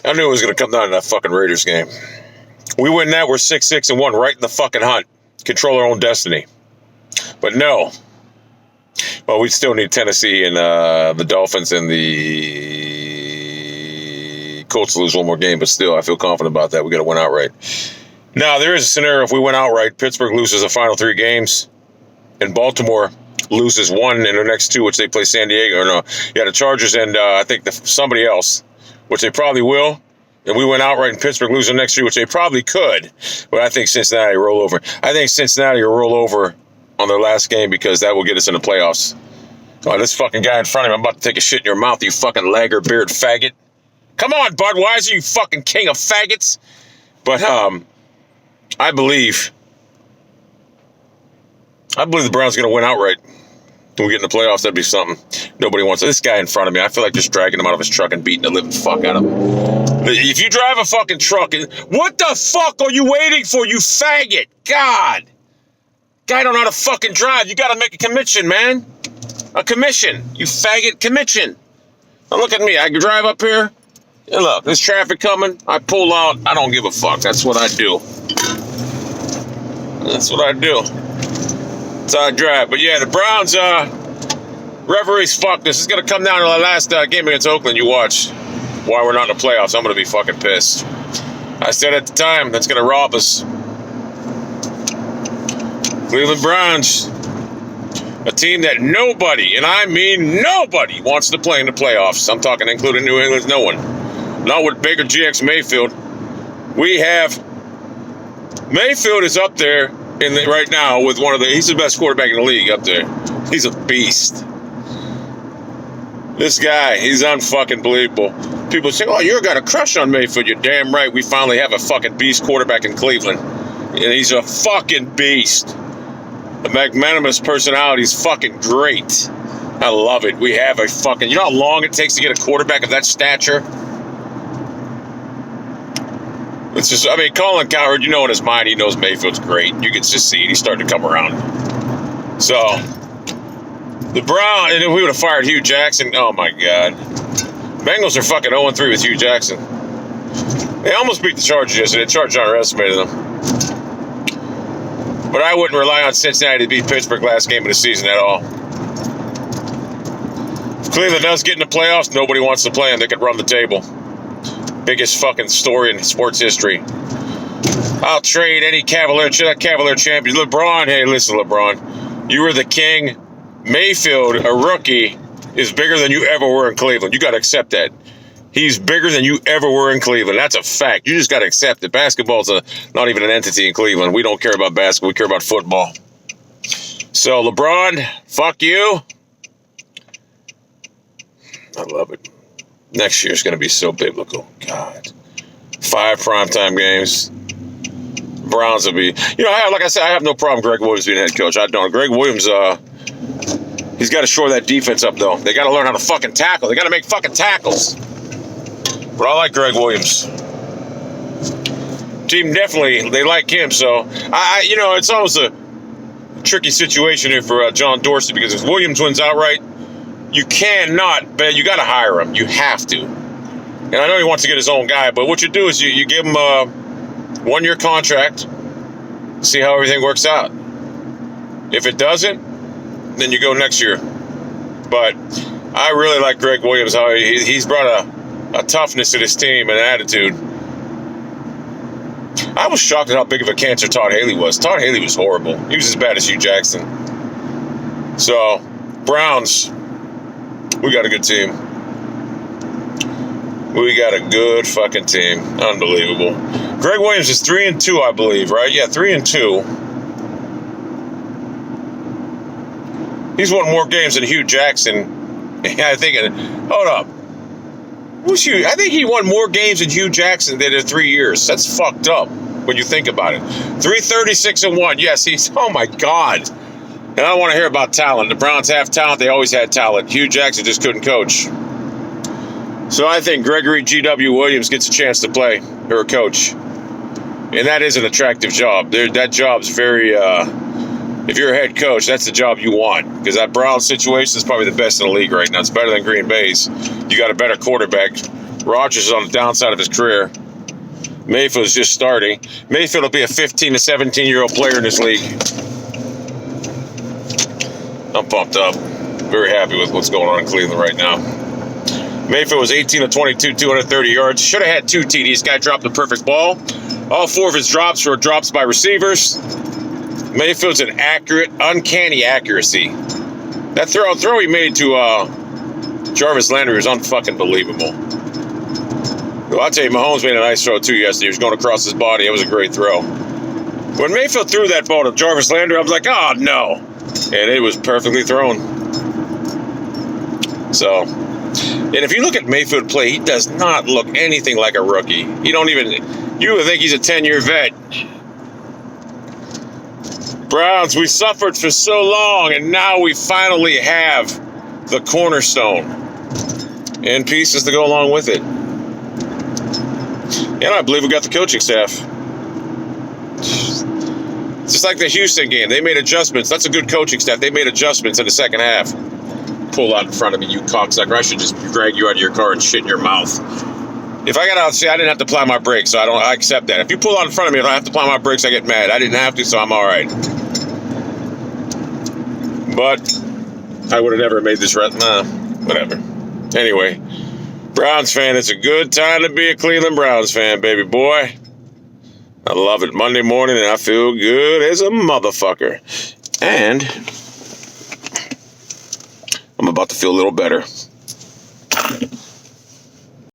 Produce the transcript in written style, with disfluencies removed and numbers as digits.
I knew it was going to come down to that fucking Raiders game. We win that, we're 6-1, right in the fucking hunt. Control our own destiny. But no. Well, we still need Tennessee and the Dolphins and the Colts to lose one more game, but still, I feel confident about that. We got to win outright. Now, there is a scenario if we win outright, Pittsburgh loses the final 3 games, and Baltimore loses 1 in their next 2, which they play San Diego. Or no, yeah, the Chargers and I think somebody else, which they probably will. And we went outright and Pittsburgh lose the next 3, which they probably could. But I think Cincinnati roll over. I think Cincinnati will roll over on their last game because that will get us in the playoffs. Oh, this fucking guy in front of me, I'm about to take a shit in your mouth, you fucking lager beard faggot. Come on, Budweiser, you fucking king of faggots. But I believe the Browns are going to win outright. When we get in the playoffs, that'd be something. Nobody wants this guy in front of me. I feel like just dragging him out of his truck and beating the living fuck out of him. If you drive a fucking truck, what the fuck are you waiting for, you faggot? God. Guy don't know how to fucking drive. You got to make a commission, man. A commission. You faggot, commission. Now look at me. I can drive up here. And look, there's traffic coming. I pull out. I don't give a fuck. That's what I do. That's what I do. That's how I drive. But yeah, the Browns, referees fucked this. It's going to come down to the last game against Oakland. You watch why we're not in the playoffs. I'm going to be fucking pissed. I said at the time, that's going to rob us. Cleveland Browns, a team that nobody, and I mean nobody, wants to play in the playoffs. I'm talking including New England, no one. Not with Baker GX Mayfield. We have, Mayfield is up there right now with he's the best quarterback in the league up there. He's a beast. This guy, he's unfucking believable. People say, oh, you're got a crush on Mayfield. You're damn right. We finally have a fucking beast quarterback in Cleveland. And he's a fucking beast. The magnanimous personality is fucking great. I love it. We have a fucking, you know how long it takes to get a quarterback of that stature? It's just, I mean, Colin Cowherd, you know in his mind, he knows Mayfield's great. You can just see it. He's starting to come around. So, the Browns, and if we would have fired Hugh Jackson, oh my God. Bengals are fucking 0-3 with Hugh Jackson. They almost beat the Chargers yesterday. The Chargers underestimated them. But I wouldn't rely on Cincinnati to beat Pittsburgh last game of the season at all. If Cleveland does get in the playoffs, nobody wants to play them. They could run the table. Biggest fucking story in sports history. I'll trade any Cavalier champion. LeBron, hey, listen, LeBron. You were the king. Mayfield, a rookie, is bigger than you ever were in Cleveland. You got to accept that. He's bigger than you ever were in Cleveland. That's a fact. You just got to accept it. Basketball's not even an entity in Cleveland. We don't care about basketball. We care about football. So, LeBron, fuck you. I love it. Next year's going to be so biblical. God. 5 primetime games. Browns will be... You know, like I said, I have no problem Greg Williams being head coach. I don't. Greg Williams, he's got to shore that defense up, though. They got to learn how to fucking tackle. They got to make fucking tackles. But I like Greg Williams. Team definitely, they like him. So, you know, it's always a tricky situation here for John Dorsey because if Williams wins outright, you cannot bet. You got to hire him. You have to. And I know he wants to get his own guy, but what you do is you give him a 1-year contract, see how everything works out. If it doesn't, then you go next year. But I really like Greg Williams. How he's brought a toughness to this team and an attitude. I was shocked at how big of a cancer Todd Haley was. Todd Haley was horrible. He was as bad as Hugh Jackson. So, Browns, we got a good team. We got a good fucking team. Unbelievable. Greg Williams is 3-2, I believe, right? Yeah, 3-2. He's won more games than Hugh Jackson. I think. Hold up. Who's Hugh? I think he won more games than Hugh Jackson did in 3 years. That's fucked up when you think about it. 336-1. Yes, he's. Oh my God. And I don't want to hear about talent. The Browns have talent. They always had talent. Hugh Jackson just couldn't coach. So I think Gregory G.W. Williams gets a chance to play or coach. And that is an attractive job. That job's very, if you're a head coach, that's the job you want. Because that Browns situation is probably the best in the league right now. It's better than Green Bay's. You got a better quarterback. Rodgers is on the downside of his career. Mayfield is just starting. Mayfield will be a 15 to 17-year-old player in this league. I'm pumped up. Very happy with what's going on in Cleveland right now. Mayfield was 18 of 22, 230 yards. Should have had 2 TDs. Guy dropped the perfect ball. All 4 of his drops were drops by receivers. Mayfield's an accurate, uncanny accuracy. That throw he made to Jarvis Landry was unfucking believable. Well, I'll tell you, Mahomes made a nice throw too yesterday. He was going across his body. It was a great throw. When Mayfield threw that ball to Jarvis Landry, I was like, oh no. And it was perfectly thrown. So, and if you look at Mayfield play, he does not look anything like a rookie. You would think he's a 10-year vet. Browns, we suffered for so long, and now we finally have the cornerstone and pieces to go along with it. And I believe we got the coaching staff. Just like the Houston game, they made adjustments. That's a good coaching staff. They made adjustments in the second half. Pull out in front of me, you cocksucker. I should just drag you out of your car and shit in your mouth. If I got out, see, I didn't have to apply my brakes, so I accept that. If you pull out in front of me, if I have to apply my brakes, I get mad. I didn't have to, so I'm all right. But I would have never made this whatever. Anyway, Browns fan, it's a good time to be a Cleveland Browns fan, baby boy. I love it. Monday morning, and I feel good as a motherfucker. And I'm about to feel a little better.